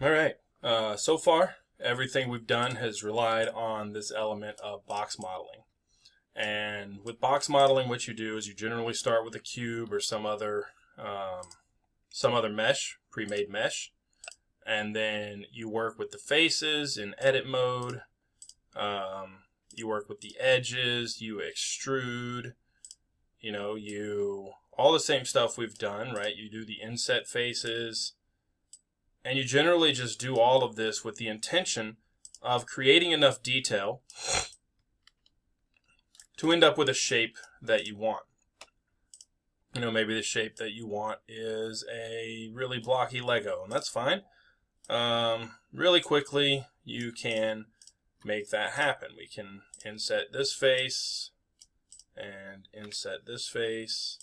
All right. So far, everything we've done has relied on this element of box modeling. And with box modeling, what you do is you generally start with a cube or some other mesh, pre-made mesh, and then you work with the faces in edit mode. You work with the edges. You extrude. All the same stuff we've done, right? You do the inset faces. And you generally just do all of this with the intention of creating enough detail to end up with a shape that you want. Maybe the shape that you want is a really blocky Lego, and that's fine. Really quickly, you can make that happen. We can inset this face and inset this face,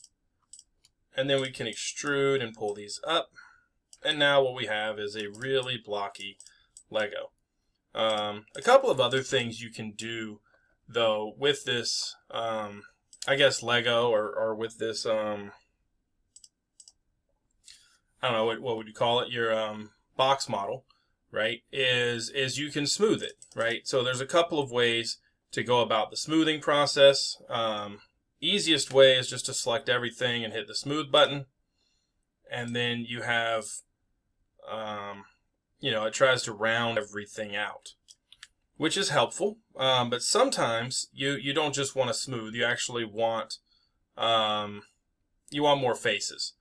and then we can extrude and pull these up. And now what we have is a really blocky Lego. A couple of other things you can do, though, with this, Lego or with this, I don't know, what would you call it? Your box model, right, is you can smooth it, right? So there's a couple of ways to go about the smoothing process. Easiest way is just to select everything and hit the smooth button. And then you have it tries to round everything out, which is helpful. But sometimes you don't just want to smooth. You actually want more faces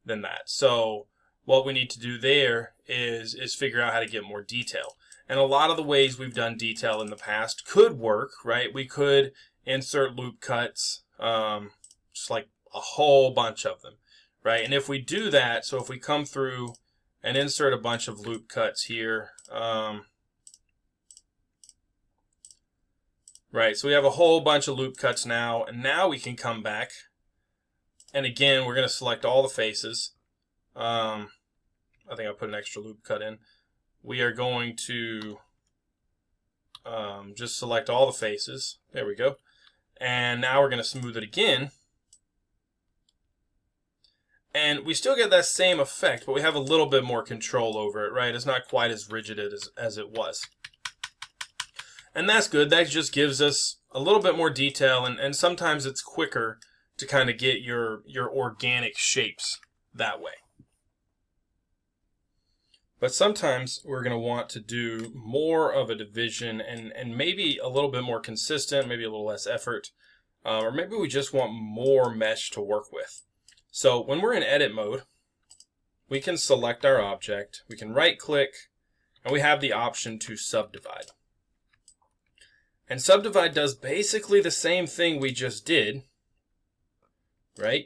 than that. So what we need to do there is figure out how to get more detail. And a lot of the ways we've done detail in the past could work, right? We could insert loop cuts, just like a whole bunch of them, right? And if we do that, so if we come through and insert a bunch of loop cuts here. Right, so we have a whole bunch of loop cuts now, and now we can come back, and again, we're going to select all the faces. I think I put an extra loop cut in. We are going to just select all the faces. There we go. And now we're going to smooth it again. And we still get that same effect, but we have a little bit more control over it, right? It's not quite as rigid as it was. And that's good. That just gives us a little bit more detail, and sometimes it's quicker to kind of get your organic shapes that way. But sometimes we're going to want to do more of a division and maybe a little bit more consistent, maybe a little less effort, or maybe we just want more mesh to work with. So when we're in edit mode, we can select our object, we can right click, and we have the option to subdivide. And subdivide does basically the same thing we just did, right?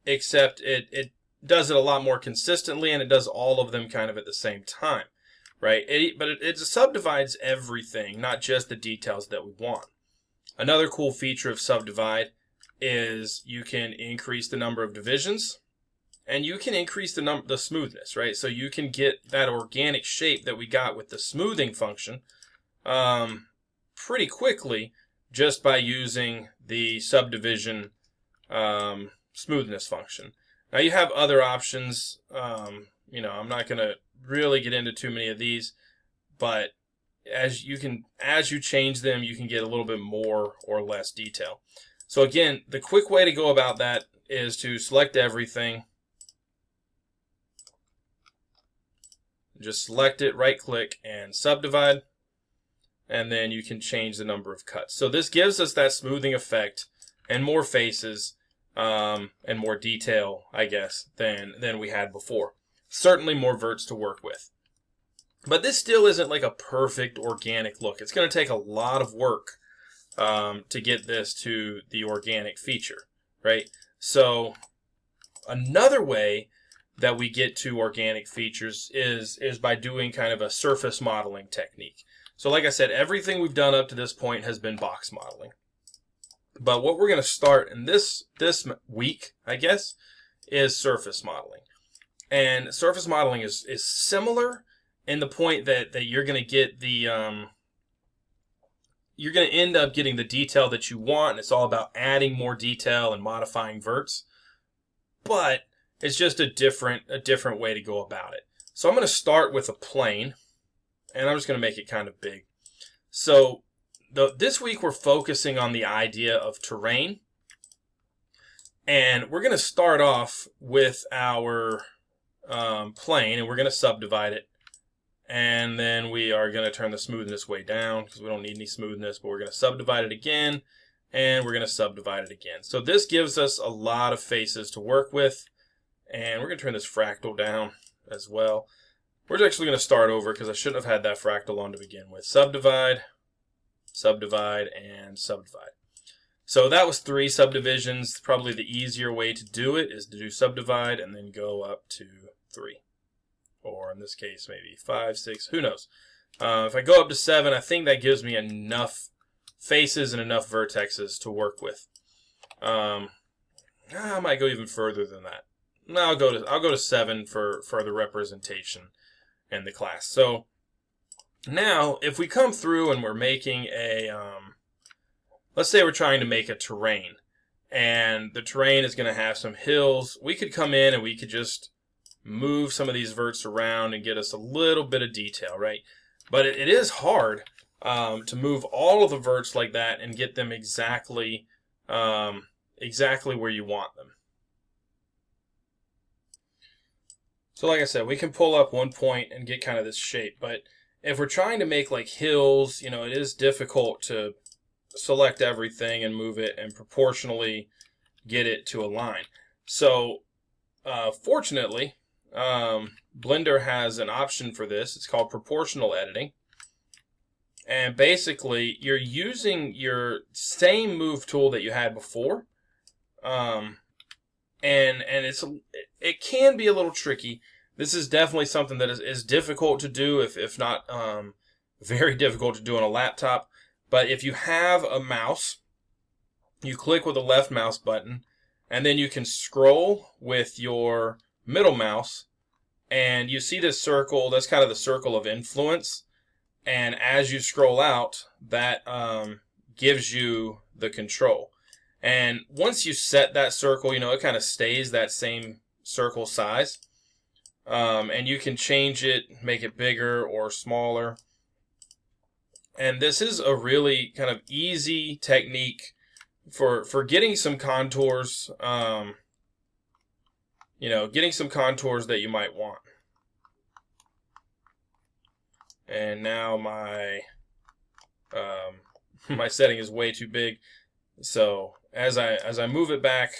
Except it does it a lot more consistently, and it does all of them kind of at the same time, right? But it subdivides everything, not just the details that we want. Another cool feature of subdivide is you can increase the number of divisions, and you can increase the smoothness, right? So you can get that organic shape that we got with the smoothing function pretty quickly just by using the subdivision smoothness function. Now you have other options. I'm not going to really get into too many of these, but as you change them, you can get a little bit more or less detail. So again, the quick way to go about that is to select everything. Just select it, right click, and subdivide. And then you can change the number of cuts. So this gives us that smoothing effect and more faces and more detail, I guess, than we had before. Certainly more verts to work with. But this still isn't like a perfect organic look. It's going to take a lot of work to get this to the organic feature, right? So another way that we get to organic features is by doing kind of a surface modeling technique. So like I said, everything we've done up to this point has been box modeling. But what we're going to start in this week, I guess, is surface modeling. And surface modeling is similar in the point that you're going to get the you're going to end up getting the detail that you want, and it's all about adding more detail and modifying verts. But it's just a different way to go about it. So I'm going to start with a plane, and I'm just going to make it kind of big. So this week we're focusing on the idea of terrain, and we're going to start off with our plane, and we're going to subdivide it. And then we are going to turn the smoothness way down because we don't need any smoothness, but we're going to subdivide it again, and we're going to subdivide it again. So this gives us a lot of faces to work with, and we're going to turn this fractal down as well. We're actually going to start over because I shouldn't have had that fractal on to begin with. Subdivide, subdivide, and subdivide. So that was 3 subdivisions. Probably the easier way to do it is to do subdivide and then go up to 3. Or in this case, maybe 5, 6, who knows. If I go up to 7, I think that gives me enough faces and enough vertexes to work with. I might go even further than that. No, I'll go to 7 for the representation in the class. So now, if we come through and we're making a, let's say we're trying to make a terrain, and the terrain is going to have some hills, we could come in and we could just move some of these verts around and get us a little bit of detail, right? But it is hard to move all of the verts like that and get them exactly where you want them. So like I said, we can pull up one point and get kind of this shape, but if we're trying to make like hills, you know, it is difficult to select everything and move it and proportionally get it to align. So fortunately, Blender has an option for this. It's called proportional editing. And basically, you're using your same move tool that you had before. And it can be a little tricky. This is definitely something that is difficult to do, if not very difficult to do on a laptop. But if you have a mouse, you click with the left mouse button, and then you can scroll with your middle mouse, and you see this circle. That's kind of the circle of influence. And as you scroll out, that gives you the control. And once you set that circle, you know, it kind of stays that same circle size. And you can change it, make it bigger or smaller. And this is a really kind of easy technique for getting some contours, you know, getting some contours that you might want. And now my my setting is way too big. So as I move it back,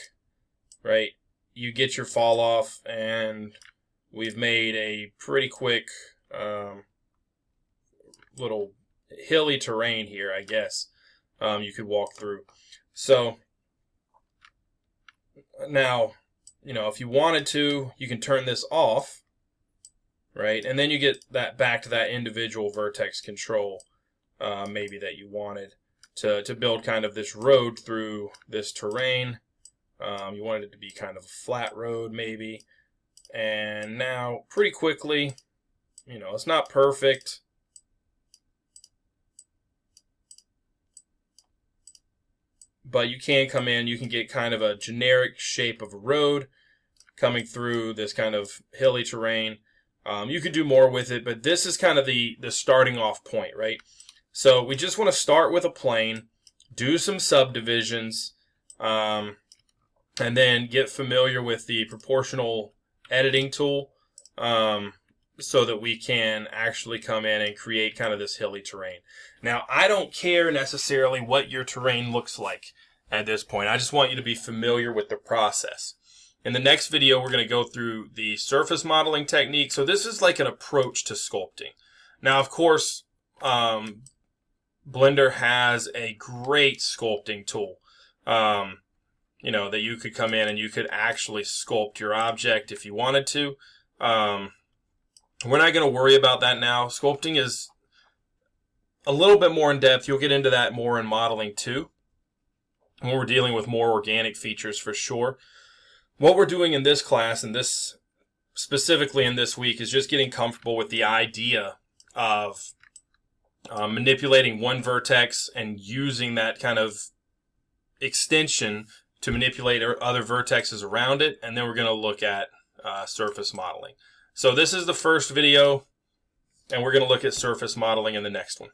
right, you get your fall off, and we've made a pretty quick little hilly terrain here, I guess. You could walk through. So now, you know, if you wanted to, you can turn this off, right? And then you get that back to that individual vertex control, maybe that you wanted to build kind of this road through this terrain. You wanted it to be kind of a flat road, maybe. And now, pretty quickly, you know, it's not perfect. But you can come in, you can get kind of a generic shape of a road coming through this kind of hilly terrain. You could do more with it, but this is kind of the starting off point, right? So we just want to start with a plane, do some subdivisions, and then get familiar with the proportional editing tool, so that we can actually come in and create kind of this hilly terrain. Now, I don't care necessarily what your terrain looks like at this point. I just want you to be familiar with the process. In the next video, we're going to go through the surface modeling technique. So this is like an approach to sculpting. Now, of course, Blender has a great sculpting tool, you know, that you could come in and you could actually sculpt your object if you wanted to. We're not going to worry about that now. Sculpting is a little bit more in depth. You'll get into that more in modeling too, when we're dealing with more organic features for sure. What we're doing in this class, and this specifically in this week, is just getting comfortable with the idea of manipulating one vertex and using that kind of extension to manipulate other vertexes around it. And then we're going to look at surface modeling. So this is the first video, and we're going to look at surface modeling in the next one.